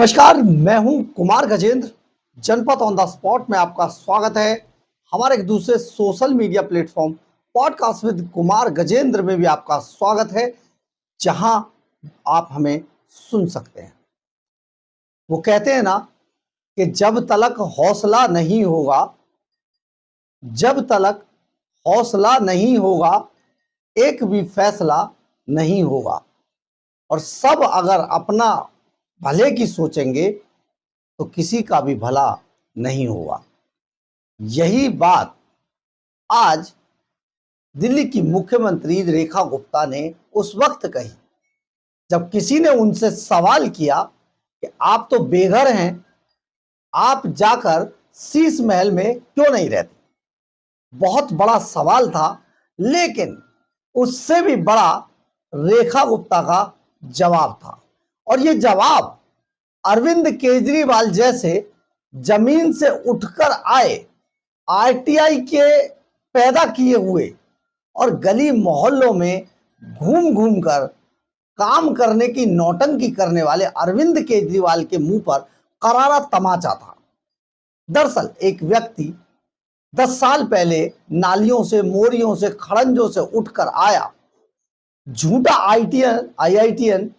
नमस्कार, मैं हूं कुमार गजेंद्र। जनपद ऑन द स्पॉट में आपका स्वागत है। हमारे एक दूसरे social media platform podcast with Kumar Gajendra में भी आपका स्वागत है, जहां आप हमें सुन सकते हैं। वो कहते हैं ना कि जब तलक हौसला नहीं होगा, जब तलक हौसला नहीं होगा, एक भी फैसला नहीं होगा। और सब अगर अपना भले की सोचेंगे तो किसी का भी भला नहीं होगा। यही बात आज दिल्ली की मुख्यमंत्री रेखा गुप्ता ने उस वक्त कही जब किसी ने उनसे सवाल किया कि आप तो बेघर हैं, आप जाकर शीश महल में क्यों नहीं रहते। बहुत बड़ा सवाल था, लेकिन उससे भी बड़ा रेखा गुप्ता का जवाब था। और ये जवाब अरविंद केजरीवाल जैसे जमीन से उठकर आए, आरटीआई के पैदा किए हुए और गली मोहल्लों में घूम घूम कर काम करने की नौटंकी करने वाले अरविंद केजरीवाल के मुंह पर करारा तमाचा था। दरअसल एक व्यक्ति 10 साल पहले नालियों से, मोरियों से, खड़ंजों से उठकर आया, झूठा आईआईटीएन,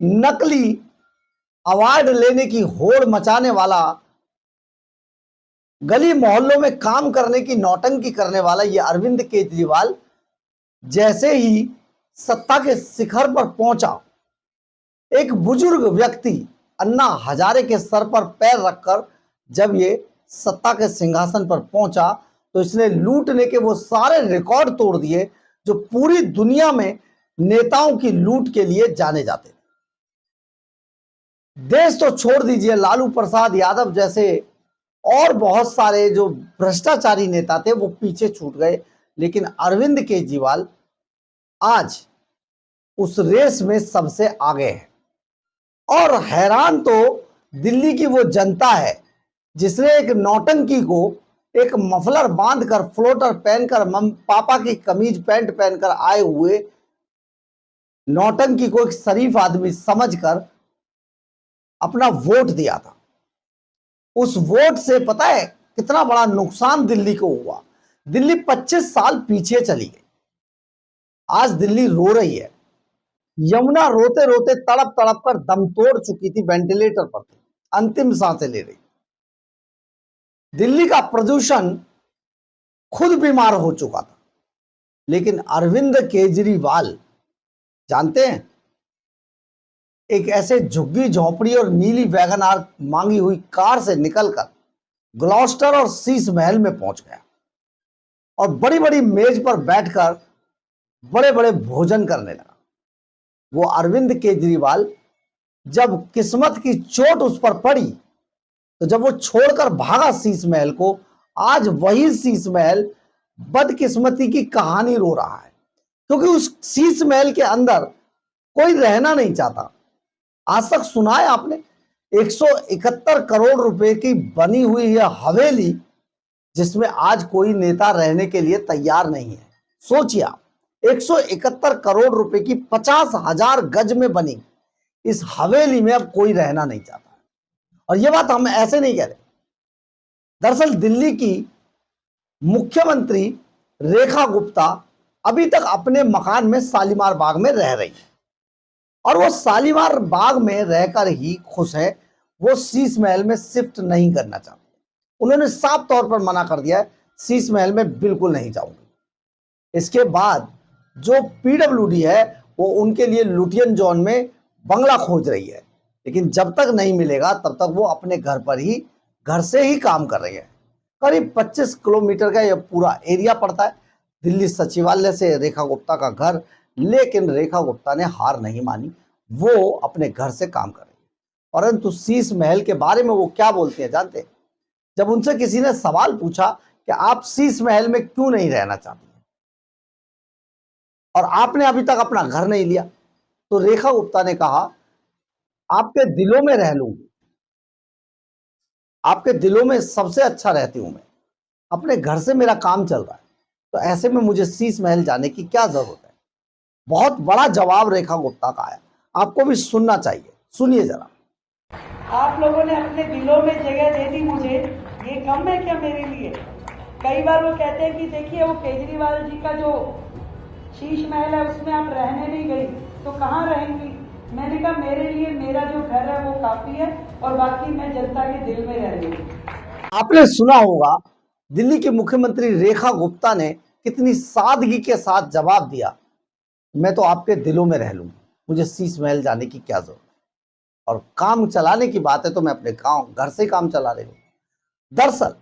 नकली अवार्ड लेने की होड़ मचाने वाला, गली मोहल्लों में काम करने की नौटंकी करने वाला ये अरविंद केजरीवाल जैसे ही सत्ता के शिखर पर पहुंचा, एक बुजुर्ग व्यक्ति अन्ना हजारे के सर पर पैर रखकर जब ये सत्ता के सिंहासन पर पहुंचा तो इसने लूटने के वो सारे रिकॉर्ड तोड़ दिए जो पूरी दुनिया में नेताओं की लूट के लिए जाने जाते थे। देश तो छोड़ दीजिए, लालू प्रसाद यादव जैसे और बहुत सारे जो भ्रष्टाचारी नेता थे वो पीछे छूट गए, लेकिन अरविंद केजरीवाल आज उस रेस में सबसे आगे है। और हैरान तो दिल्ली की वो जनता है जिसने एक नौटंकी को एक मफलर बांधकर, फ्लोटर पहनकर, पापा की कमीज पैंट पहनकर आए हुए नौटंकी को एक शरीफ आदमी समझकर अपना वोट दिया था। उस वोट से पता है कितना बड़ा नुकसान दिल्ली को हुआ। दिल्ली 25 साल पीछे चली गई। आज दिल्ली रो रही है। यमुना रोते रोते तड़प तड़प कर दम तोड़ चुकी थी, वेंटिलेटर पर थी, अंतिम सांसें ले रही। दिल्ली का प्रदूषण खुद बीमार हो चुका था, लेकिन अरविंद केजरीवाल जानते हैं, एक ऐसे झुग्गी झोपड़ी और नीली वैगन आर मांगी हुई कार से निकलकर ग्लॉस्टर और शीश महल में पहुंच गया और बड़ी बड़ी मेज पर बैठकर बड़े बड़े भोजन करने लगा। वो अरविंद केजरीवाल जब किस्मत की चोट उस पर पड़ी तो जब वो छोड़कर भागा शीश महल को, आज वही शीश महल बदकिस्मती की कहानी रो रहा है, क्योंकि उस शीश महल के अंदर कोई रहना नहीं चाहता। आज तक सुना है आपने 171 करोड़ रुपए की बनी हुई यह हवेली, जिसमें आज कोई नेता रहने के लिए तैयार नहीं है। सोचिए आप, 171 करोड़ रुपए की 50,000 गज में बनी इस हवेली में अब कोई रहना नहीं चाहता। और यह बात हम ऐसे नहीं कह रहे। दरअसल दिल्ली की मुख्यमंत्री रेखा गुप्ता अभी तक अपने मकान में शालीमार बाग में रह रही है और वो शालीमार बाग में रहकर ही खुश है। वो शीश महल में शिफ्ट नहीं करना चाहते। उन्होंने साफ तौर पर मना कर दिया है, शीश महल में बिल्कुल नहीं जाऊंगी। इसके बाद जो पीडब्ल्यूडी है वो उनके लिए लुटियन जोन में बंगला खोज रही है, लेकिन जब तक नहीं मिलेगा तब तक वो अपने घर से ही काम कर रही है। करीब 25 किलोमीटर का यह पूरा एरिया पड़ता है दिल्ली सचिवालय से रेखा गुप्ता का घर, लेकिन रेखा गुप्ता ने हार नहीं मानी। वो अपने घर से काम कर रही है। परंतु शीश महल के बारे में वो क्या बोलती है जानते हैं? जब उनसे किसी ने सवाल पूछा कि आप शीश महल में क्यों नहीं रहना चाहती और आपने अभी तक अपना घर नहीं लिया, तो रेखा गुप्ता ने कहा, आपके दिलों में रह लूंगी, आपके दिलों में सबसे अच्छा रहती हूं मैं, अपने घर से मेरा काम चल रहा है, तो ऐसे में मुझे शीश महल जाने की क्या जरूरत है। बहुत बड़ा जवाब रेखा गुप्ता का आया, आपको भी सुनना चाहिए, सुनिए जरा। आप लोगों ने अपने दिलों में जगह दे दी मुझे, ये कम है क्या मेरे लिए? कई बार वो कहते हैं कि देखिए वो केजरीवाल जी का जो शीश महल है उसमें आप रहने नहीं गई, तो कहाँ रहेंगी? मैंने कहा मेरे लिए मेरा जो घर है वो काफी है और बाकी मैं जनता के दिल में रह रही हूँ। आपने सुना होगा दिल्ली की मुख्यमंत्री रेखा गुप्ता ने कितनी सादगी के साथ जवाब दिया, मैं तो आपके दिलों में रह लूंगी, मुझे शीश महल जाने की क्या जरूरत है। और काम चलाने की बात है तो मैं अपने गांव घर से काम चला रही हूं। दरअसल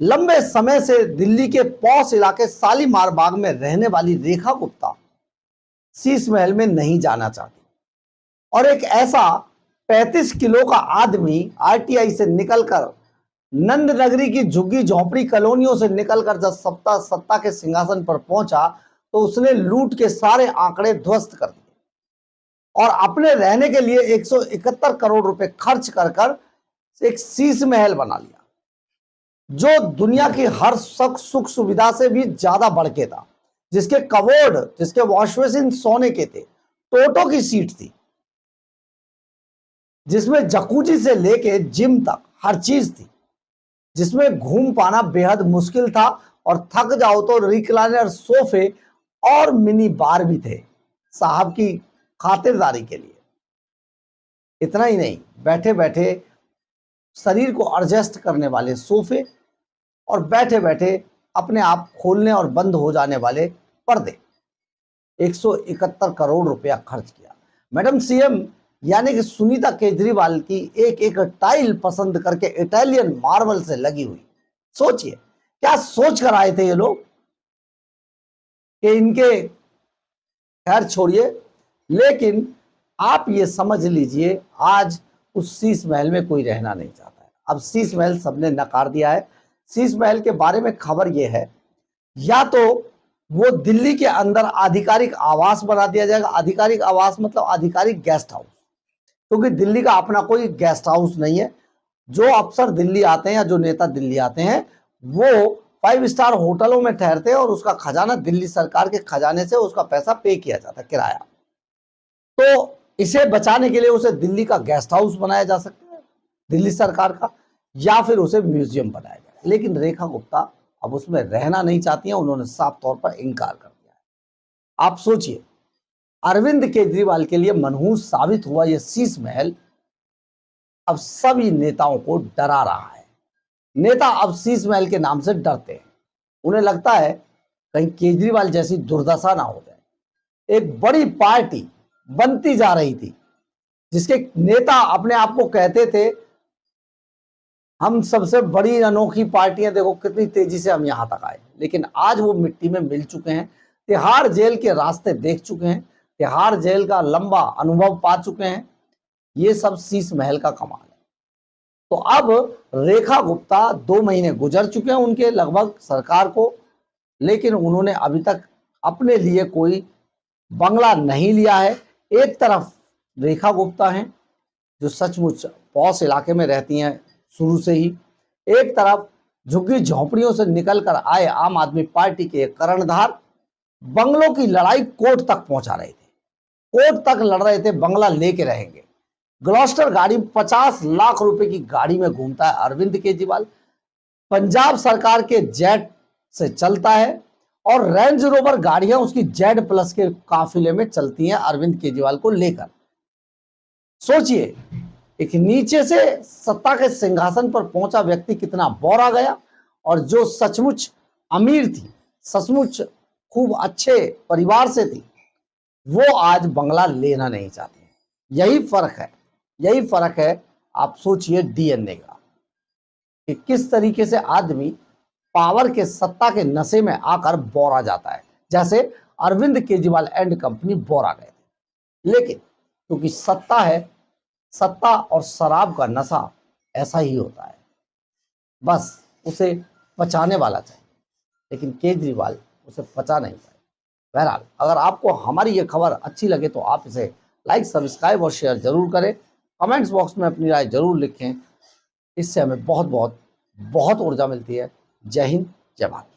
लंबे समय से दिल्ली के पौष इलाके शालीमार बाग में रहने वाली रेखा गुप्ता शीश महल में नहीं जाना चाहती और एक ऐसा 35 किलो का आदमी आरटीआई से निकलकर नंद नगरी की झुग्गी झोपड़ी कॉलोनियों से निकलकर जब सत्ता के सिंहासन पर पहुंचा तो उसने लूट के सारे आंकड़े ध्वस्त कर दिए और अपने रहने के लिए 171 करोड़ रुपए खर्च कर एक शीश महल बना लिया जो दुनिया की हर सुख सुविधा से भी ज्यादा बढ़ के था, जिसके कबोर्ड, जिसके वॉश बेसिन सोने के थे, टोटो की सीट थी, जिसमें जकूजी से लेके जिम तक हर चीज थी, जिसमें घूम पाना बेहद मुश्किल था और थक जाओ तो रिक्लाइनर सोफे और मिनी बार भी थे साहब की खातिरदारी के लिए। इतना ही नहीं, बैठे बैठे शरीर को एडजस्ट करने वाले सोफे और बैठे बैठे अपने आप खोलने और बंद हो जाने वाले पर्दे, 171 करोड़ रुपया खर्च किया। मैडम सीएम यानी कि सुनीता केजरीवाल की एक एक टाइल पसंद करके इटालियन मार्बल से लगी हुई। सोचिए क्या सोच कर आए थे ये लोग कि इनके, खैर छोड़िए, लेकिन आप ये समझ लीजिए आज उस शीश महल में कोई रहना नहीं चाहता है। अब शीश महल सबने नकार दिया है। शीश महल के बारे में खबर यह है या तो वो दिल्ली के अंदर आधिकारिक आवास बना दिया जाएगा। आधिकारिक आवास मतलब आधिकारिक गेस्ट हाउस, क्योंकि दिल्ली का अपना कोई गेस्ट हाउस नहीं है। जो अफसर दिल्ली आते हैं या जो नेता दिल्ली आते हैं वो 5 स्टार होटलों में ठहरते हैं और उसका खजाना दिल्ली सरकार के खजाने से उसका पैसा पे किया जाता है, किराया। तो इसे बचाने के लिए उसे दिल्ली का गेस्ट हाउस बनाया जा सकता है दिल्ली सरकार का, या फिर उसे म्यूजियम बनाया जाए। लेकिन रेखा गुप्ता अब उसमें रहना नहीं चाहती हैं, उन्होंने साफ तौर पर इनकार कर दिया है। आप सोचिए अरविंद केजरीवाल के लिए मनहूस साबित हुआ यह शीश महल अब सभी नेताओं को डरा रहा है। नेता अब शीश महल के नाम से डरते हैं। उन्हें लगता है कहीं केजरीवाल जैसी दुर्दशा ना हो जाए। एक बड़ी पार्टी बनती जा रही थी जिसके नेता अपने आप को कहते थे हम सबसे बड़ी अनोखी पार्टियां, देखो कितनी तेजी से हम यहां तक आए, लेकिन आज वो मिट्टी में मिल चुके हैं। तिहाड़ जेल के रास्ते देख चुके हैं, तिहाड़ जेल का लंबा अनुभव पा चुके हैं। ये सब शीश महल का कमाल है। तो अब रेखा गुप्ता 2 महीने गुजर चुके हैं उनके लगभग सरकार को, लेकिन उन्होंने अभी तक अपने लिए कोई बंगला नहीं लिया है। एक तरफ रेखा गुप्ता हैं जो सचमुच पौष इलाके में रहती हैं शुरू से ही, एक तरफ झुग्गी झोंपड़ियों से निकलकर आए आम आदमी पार्टी के कर्णधार बंगलों की लड़ाई कोर्ट तक पहुंचा रहे थे, कोर्ट तक लड़ रहे थे, बंगला लेके रहेंगे। ग्लॉस्टर गाड़ी 50 लाख रुपए की गाड़ी में घूमता है अरविंद केजरीवाल, पंजाब सरकार के जेट से चलता है और रेंज रोवर गाड़ियां उसकी जेड प्लस के काफिले में चलती हैं अरविंद केजरीवाल को लेकर। सोचिए एक नीचे से सत्ता के सिंहासन पर पहुंचा व्यक्ति कितना बौरा गया, और जो सचमुच अमीर थी, सचमुच खूब अच्छे परिवार से थी, वो आज बंगला लेना नहीं चाहती। यही फर्क है, यही फर्क है। आप सोचिए डीएनए का कि किस तरीके से आदमी पावर के, सत्ता के नशे में आकर बौरा जाता है, जैसे अरविंद केजरीवाल एंड कंपनी बौरा गए थे। लेकिन क्योंकि सत्ता है, सत्ता और शराब का नशा ऐसा ही होता है, बस उसे पचाने वाला चाहिए, लेकिन केजरीवाल उसे पचा नहीं पाए। बहरहाल अगर आपको हमारी ये खबर अच्छी लगे तो आप इसे लाइक, सब्सक्राइब और शेयर जरूर करें। कमेंट्स बॉक्स में अपनी राय जरूर लिखें, इससे हमें बहुत बहुत बहुत ऊर्जा मिलती है। जय हिंद, जय भारत।